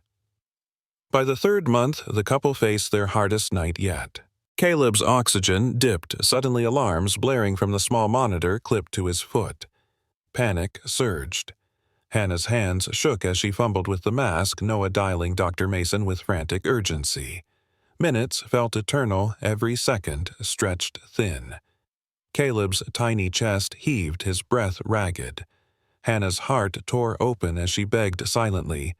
By the 3rd month, the couple faced their hardest night yet. Caleb's oxygen dipped, suddenly alarms blaring from the small monitor clipped to his foot. Panic surged. Hannah's hands shook as she fumbled with the mask, Noah dialing Dr. Mason with frantic urgency. Minutes felt eternal, every second stretched thin. Caleb's tiny chest heaved, his breath ragged. Hannah's heart tore open as she begged silently,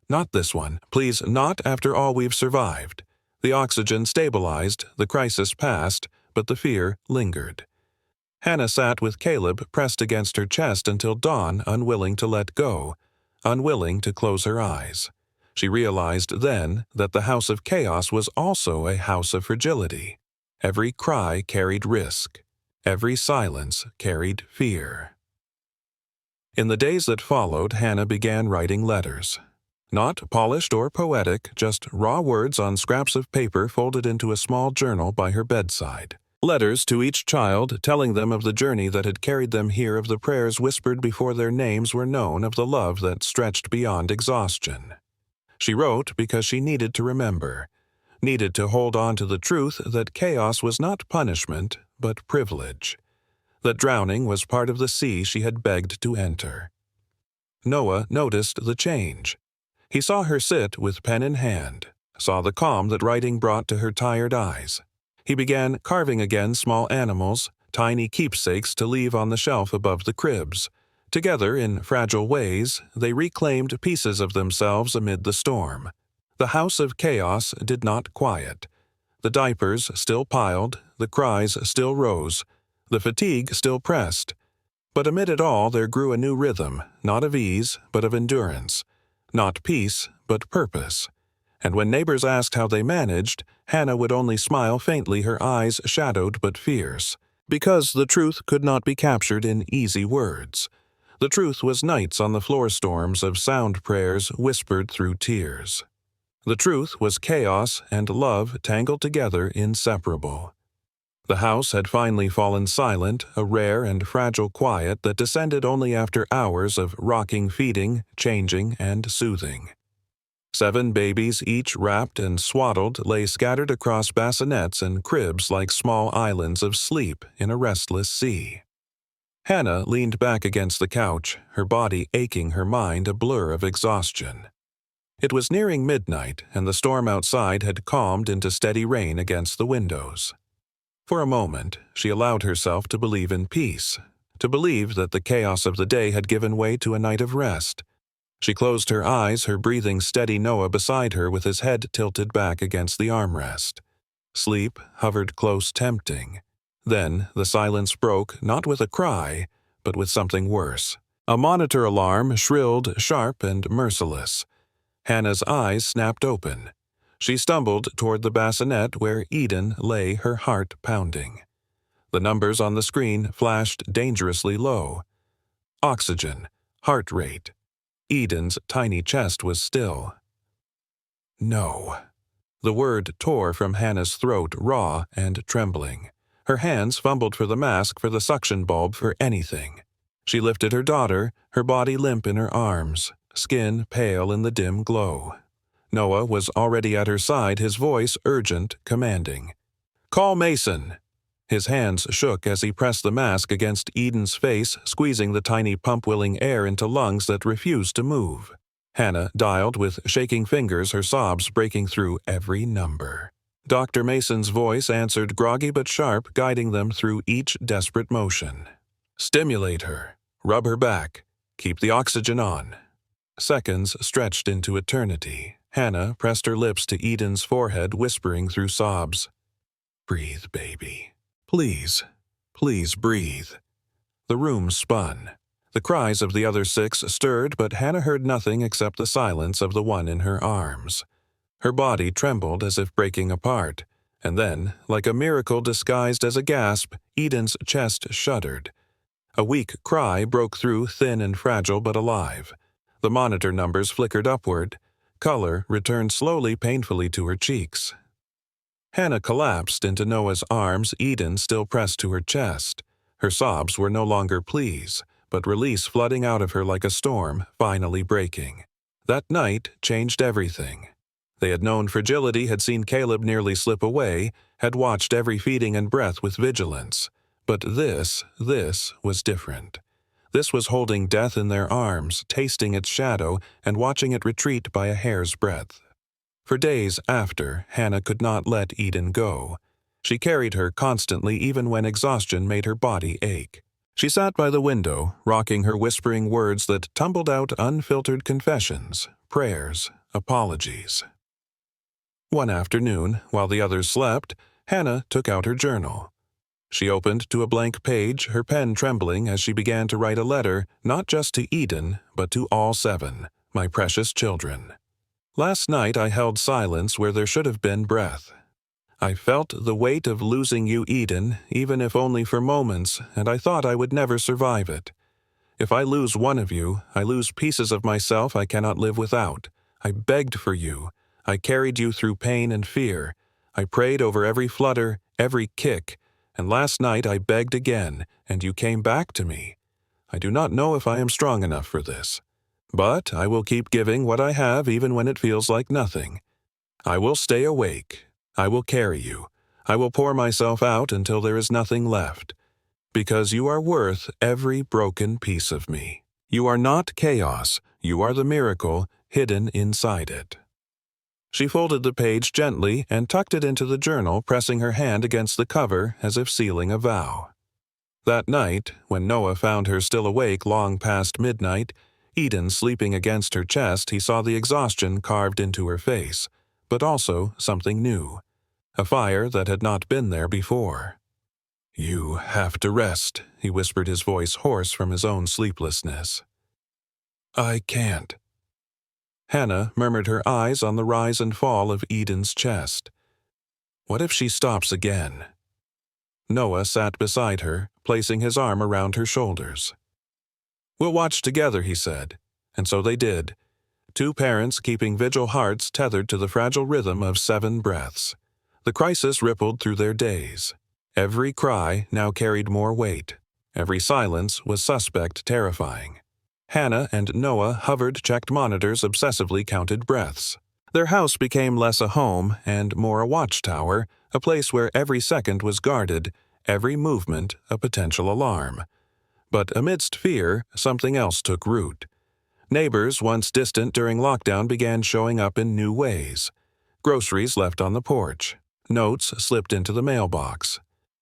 "Not this one, please, not after all we've survived." The oxygen stabilized, the crisis passed, but the fear lingered. Hannah sat with Caleb pressed against her chest until dawn, unwilling to let go, unwilling to close her eyes. She realized then that the house of chaos was also a house of fragility. Every cry carried risk. Every silence carried fear. In the days that followed, Hannah began writing letters. Not polished or poetic, just raw words on scraps of paper folded into a small journal by her bedside. Letters to each child, telling them of the journey that had carried them here, of the prayers whispered before their names were known, of the love that stretched beyond exhaustion. She wrote because she needed to remember, needed to hold on to the truth that chaos was not punishment, but privilege, that drowning was part of the sea she had begged to enter. Noah noticed the change. He saw her sit with pen in hand, saw the calm that writing brought to her tired eyes. He began carving again, small animals, tiny keepsakes to leave on the shelf above the cribs. Together, in fragile ways, they reclaimed pieces of themselves amid the storm. The house of chaos did not quiet. The diapers still piled, the cries still rose, the fatigue still pressed. But amid it all there grew a new rhythm, not of ease, but of endurance, not peace, but purpose. And when neighbors asked how they managed, Hannah would only smile faintly, her eyes shadowed but fierce, because the truth could not be captured in easy words. The truth was nights on the floor, storms of sound prayers whispered through tears. The truth was chaos and love tangled together, inseparable. The house had finally fallen silent, a rare and fragile quiet that descended only after hours of rocking feeding, changing, and soothing. 7 babies, each wrapped and swaddled, lay scattered across bassinets and cribs like small islands of sleep in a restless sea. Hannah leaned back against the couch, her body aching, her mind a blur of exhaustion. It was nearing midnight, and the storm outside had calmed into steady rain against the windows. For a moment, she allowed herself to believe in peace, to believe that the chaos of the day had given way to a night of rest. She closed her eyes, her breathing steady, Noah beside her with his head tilted back against the armrest. Sleep hovered close, tempting. Then the silence broke, not with a cry, but with something worse. A monitor alarm shrilled, sharp and merciless. Hannah's eyes snapped open. She stumbled toward the bassinet where Eden lay, her heart pounding. The numbers on the screen flashed dangerously low. Oxygen, heart rate. Eden's tiny chest was still. No. The word tore from Hannah's throat, raw and trembling. Her hands fumbled for the mask, for the suction bulb, for anything. She lifted her daughter, her body limp in her arms, skin pale in the dim glow. Noah was already at her side, his voice urgent, commanding. "Call Mason!" His hands shook as he pressed the mask against Eden's face, squeezing the tiny pump-willing air into lungs that refused to move. Hannah dialed with shaking fingers, her sobs breaking through every number. Dr. Mason's voice answered, groggy but sharp, guiding them through each desperate motion. "Stimulate her. Rub her back. Keep the oxygen on." Seconds stretched into eternity. Hannah pressed her lips to Eden's forehead, whispering through sobs, "Breathe, baby. Please, please breathe." The room spun. The cries of the other 6 stirred, but Hannah heard nothing except the silence of the one in her arms. Her body trembled as if breaking apart, and then, like a miracle disguised as a gasp, Eden's chest shuddered. A weak cry broke through, thin and fragile but alive. The monitor numbers flickered upward. Color returned slowly, painfully to her cheeks. Hannah collapsed into Noah's arms, Eden still pressed to her chest. Her sobs were no longer pleas, but release flooding out of her like a storm, finally breaking. That night changed everything. They had known fragility, had seen Caleb nearly slip away, had watched every feeding and breath with vigilance. But this was different. This was holding death in their arms, tasting its shadow, and watching it retreat by a hair's breadth. For days after, Hannah could not let Eden go. She carried her constantly, even when exhaustion made her body ache. She sat by the window, rocking her, whispering words that tumbled out, unfiltered confessions, prayers, apologies. One afternoon, while the others slept, Hannah took out her journal. She opened to a blank page, her pen trembling as she began to write a letter, not just to Eden, but to all 7, my precious children. Last night I held silence where there should have been breath. I felt the weight of losing you, Eden, even if only for moments, and I thought I would never survive it. If I lose one of you, I lose pieces of myself I cannot live without. I begged for you. I carried you through pain and fear. I prayed over every flutter, every kick, and last night I begged again, and you came back to me. I do not know if I am strong enough for this. But I will keep giving what I have even when it feels like nothing. I will stay awake. I will carry you. I will pour myself out until there is nothing left. Because you are worth every broken piece of me. You are not chaos. You are the miracle hidden inside it. She folded the page gently and tucked it into the journal, pressing her hand against the cover as if sealing a vow. That night, when Noah found her still awake long past midnight, Eden sleeping against her chest, he saw the exhaustion carved into her face, but also something new, a fire that had not been there before. "You have to rest," he whispered, his voice hoarse from his own sleeplessness. "I can't." Hannah murmured, her eyes on the rise and fall of Eden's chest. What if she stops again? Noah sat beside her, placing his arm around her shoulders. "We'll watch together," he said, and so they did. 2 parents keeping vigil, hearts tethered to the fragile rhythm of 7 breaths. The crisis rippled through their days. Every cry now carried more weight. Every silence was suspect terrifying. Hannah and Noah hovered, checked monitors, obsessively counted breaths. Their house became less a home and more a watchtower, a place where every second was guarded, every movement a potential alarm. But amidst fear, something else took root. Neighbors, once distant during lockdown, began showing up in new ways. Groceries left on the porch. Notes slipped into the mailbox.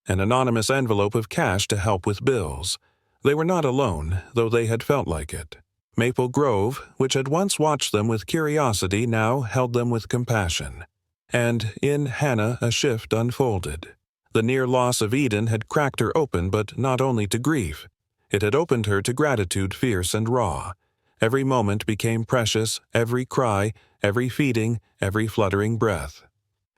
An anonymous envelope of cash to help with bills. They were not alone, though they had felt like it. Maple Grove, which had once watched them with curiosity, now held them with compassion. And in Hannah a shift unfolded. The near loss of Eden had cracked her open, but not only to grief. It had opened her to gratitude fierce and raw. Every moment became precious, every cry, every feeding, every fluttering breath.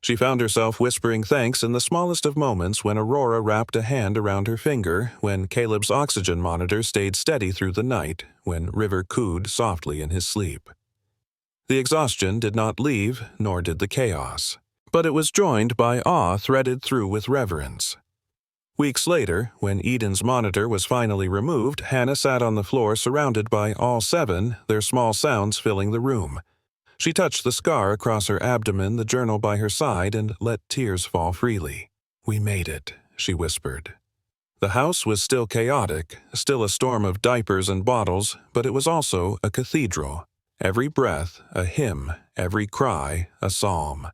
She found herself whispering thanks in the smallest of moments when Aurora wrapped a hand around her finger, when Caleb's oxygen monitor stayed steady through the night, when River cooed softly in his sleep. The exhaustion did not leave, nor did the chaos. But it was joined by awe threaded through with reverence. Weeks later, when Eden's monitor was finally removed, Hannah sat on the floor surrounded by all seven, their small sounds filling the room. She touched the scar across her abdomen, the journal by her side, and let tears fall freely. "We made it," she whispered. The house was still chaotic, still a storm of diapers and bottles, but it was also a cathedral. Every breath a hymn, every cry a psalm.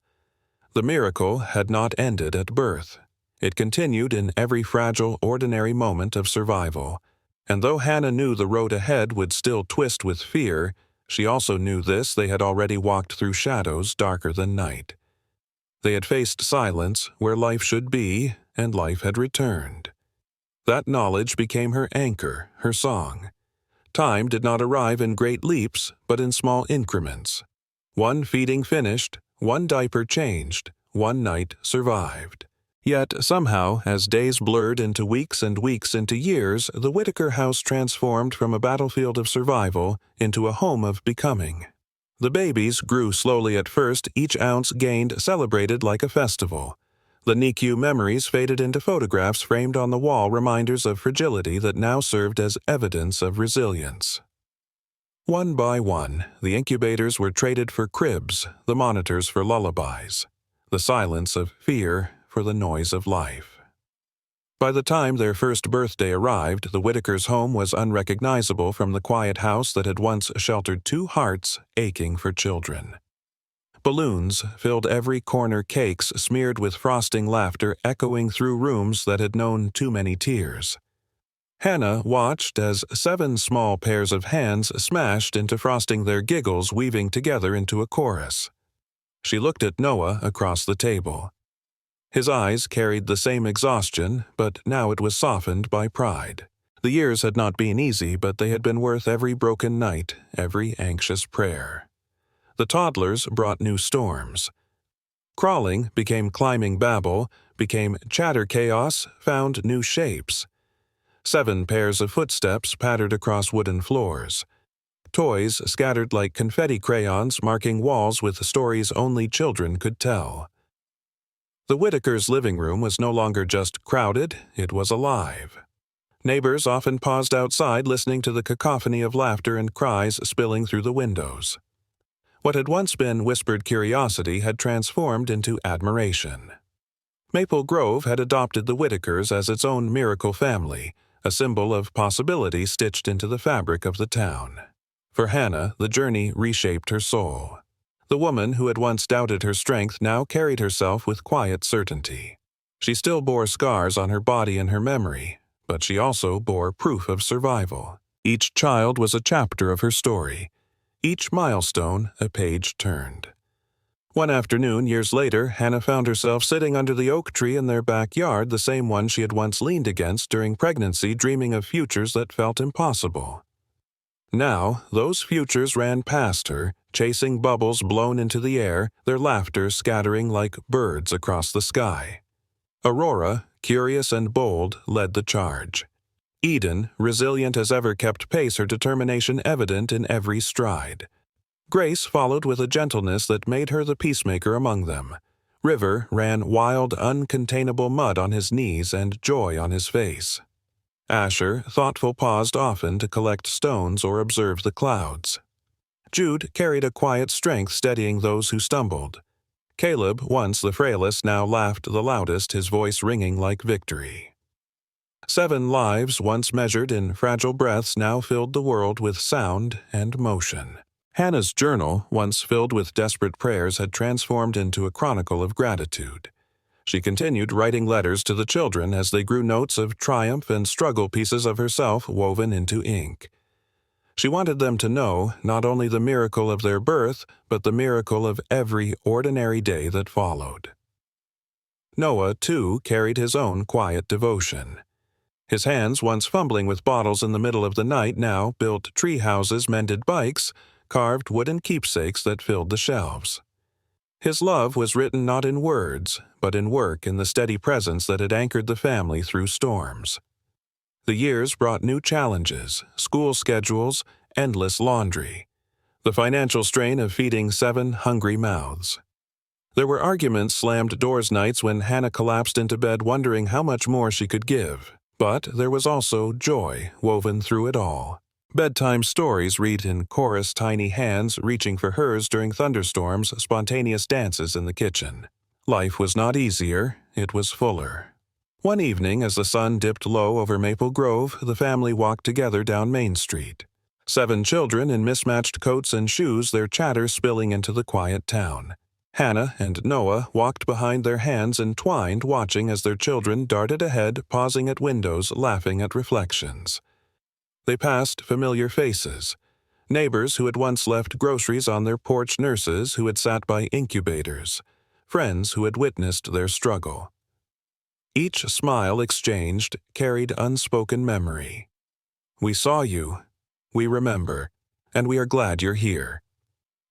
The miracle had not ended at birth. It continued in every fragile, ordinary moment of survival. And though Hannah knew the road ahead would still twist with fear, she also knew this: they had already walked through shadows darker than night. They had faced silence where life should be, and life had returned. That knowledge became her anchor, her song. Time did not arrive in great leaps, but in small increments. One feeding finished, one diaper changed, one night survived. Yet somehow, as days blurred into weeks and weeks into years, the Whitaker house transformed from a battlefield of survival into a home of becoming. The babies grew slowly at first, each ounce gained celebrated like a festival. The NICU memories faded into photographs framed on the wall, reminders of fragility that now served as evidence of resilience. One by one, the incubators were traded for cribs, the monitors for lullabies, the silence of fear for the noise of life. By the time their first birthday arrived, the Whitakers' home was unrecognizable from the quiet house that had once sheltered two hearts aching for children. Balloons filled every corner, cakes smeared with frosting, laughter echoing through rooms that had known too many tears. Hannah watched as 7 small pairs of hands smashed into frosting, their giggles weaving together into a chorus. She looked at Noah across the table. His eyes carried the same exhaustion, but now it was softened by pride. The years had not been easy, but they had been worth every broken night, every anxious prayer. The toddlers brought new storms. Crawling became climbing babble, became chatter chaos, found new shapes. 7 pairs of footsteps pattered across wooden floors. Toys scattered like confetti crayons, marking walls with stories only children could tell. The Whitakers' living room was no longer just crowded, it was alive. Neighbors often paused outside, listening to the cacophony of laughter and cries spilling through the windows. What had once been whispered curiosity had transformed into admiration. Maple Grove had adopted the Whitakers as its own miracle family, a symbol of possibility stitched into the fabric of the town. For Hannah, the journey reshaped her soul. The woman who had once doubted her strength now carried herself with quiet certainty. She still bore scars on her body and her memory, but she also bore proof of survival. Each child was a chapter of her story. Each milestone a page turned. One afternoon, years later, Hannah found herself sitting under the oak tree in their backyard, the same one she had once leaned against during pregnancy, dreaming of futures that felt impossible. Now, those futures ran past her, chasing bubbles blown into the air, their laughter scattering like birds across the sky. Aurora, curious and bold, led the charge. Eden, resilient as ever, kept pace, her determination evident in every stride. Grace followed with a gentleness that made her the peacemaker among them. River ran wild, uncontainable mud on his knees and joy on his face. Asher, thoughtful, paused often to collect stones or observe the clouds. Jude carried a quiet strength steadying those who stumbled. Caleb, once the frailest, now laughed the loudest, his voice ringing like victory. 7 lives, once measured in fragile breaths, now filled the world with sound and motion. Hannah's journal, once filled with desperate prayers, had transformed into a chronicle of gratitude. She continued writing letters to the children as they grew notes of triumph and struggle, pieces of herself woven into ink. She wanted them to know not only the miracle of their birth, but the miracle of every ordinary day that followed. Noah, too, carried his own quiet devotion. His hands, once fumbling with bottles in the middle of the night, now built tree houses, mended bikes, carved wooden keepsakes that filled the shelves. His love was written not in words, but in work, in the steady presence that had anchored the family through storms. The years brought new challenges, school schedules, endless laundry, the financial strain of feeding 7 hungry mouths. There were arguments, slammed doors nights when Hannah collapsed into bed wondering how much more she could give. But there was also joy woven through it all. Bedtime stories read in chorus, tiny hands reaching for hers during thunderstorms, spontaneous dances in the kitchen. Life was not easier, it was fuller. One evening, as the sun dipped low over Maple Grove, the family walked together down Main Street. 7 children in mismatched coats and shoes, their chatter spilling into the quiet town. Hannah and Noah walked behind, their hands entwined, watching as their children darted ahead, pausing at windows, laughing at reflections. They passed familiar faces. Neighbors who had once left groceries on their porch, nurses who had sat by incubators, friends who had witnessed their struggle. Each smile exchanged carried unspoken memory. We saw you, we remember, and we are glad you're here.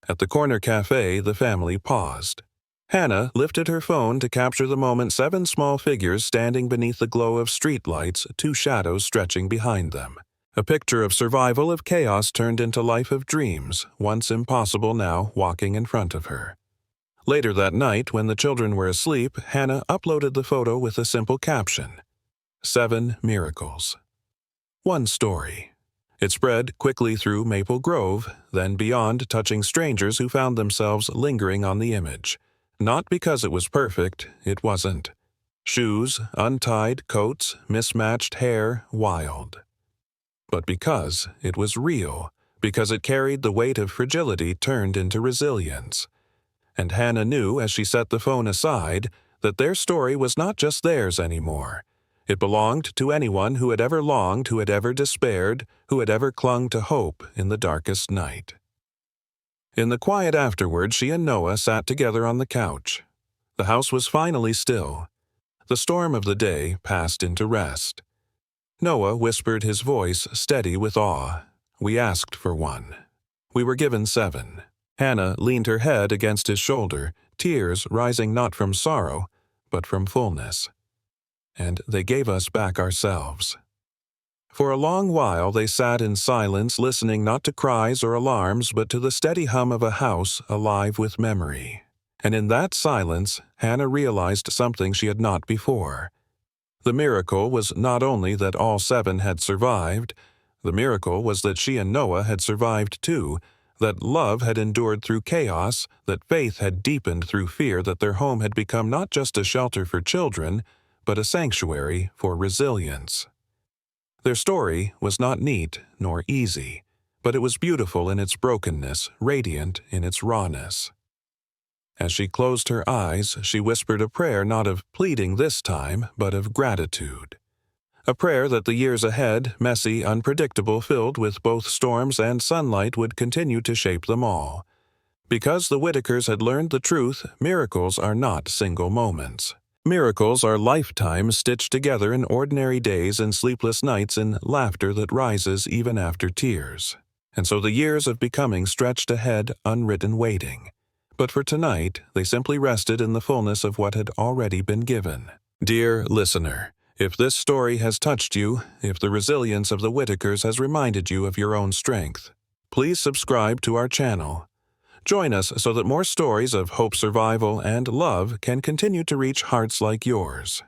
At the corner cafe, the family paused. Hannah lifted her phone to capture the moment, 7 small figures standing beneath the glow of streetlights, 2 shadows stretching behind them. A picture of survival, of chaos turned into life, of dreams, once impossible now walking in front of her. Later that night, when the children were asleep, Hannah uploaded the photo with a simple caption: 7 miracles. One story. It spread quickly through Maple Grove, then beyond, touching strangers who found themselves lingering on the image. Not because it was perfect, it wasn't. Shoes, untied, coats, mismatched hair, wild. But because it was real, because it carried the weight of fragility turned into resilience. And Hannah knew, as she set the phone aside, that their story was not just theirs anymore. It belonged to anyone who had ever longed, who had ever despaired, who had ever clung to hope in the darkest night. In the quiet afterward, she and Noah sat together on the couch. The house was finally still. The storm of the day passed into rest. Noah whispered, his voice steady with awe. We asked for one. We were given 7. Hannah leaned her head against his shoulder, tears rising not from sorrow, but from fullness. And they gave us back ourselves. For a long while they sat in silence, listening not to cries or alarms, but to the steady hum of a house alive with memory. And in that silence, Hannah realized something she had not before. The miracle was not only that all 7 had survived, the miracle was that she and Noah had survived too, that love had endured through chaos, that faith had deepened through fear, that their home had become not just a shelter for children, but a sanctuary for resilience. Their story was not neat nor easy, but it was beautiful in its brokenness, radiant in its rawness. As she closed her eyes, she whispered a prayer not of pleading this time, but of gratitude. A prayer that the years ahead, messy, unpredictable, filled with both storms and sunlight, would continue to shape them all. Because the Whitakers had learned the truth, miracles are not single moments. Miracles are lifetimes stitched together in ordinary days and sleepless nights, in laughter that rises even after tears. And so the years of becoming stretched ahead, unwritten, waiting. But for tonight, they simply rested in the fullness of what had already been given. Dear listener, if this story has touched you, if the resilience of the Whitakers has reminded you of your own strength, please subscribe to our channel. Join us so that more stories of hope, survival, and love can continue to reach hearts like yours.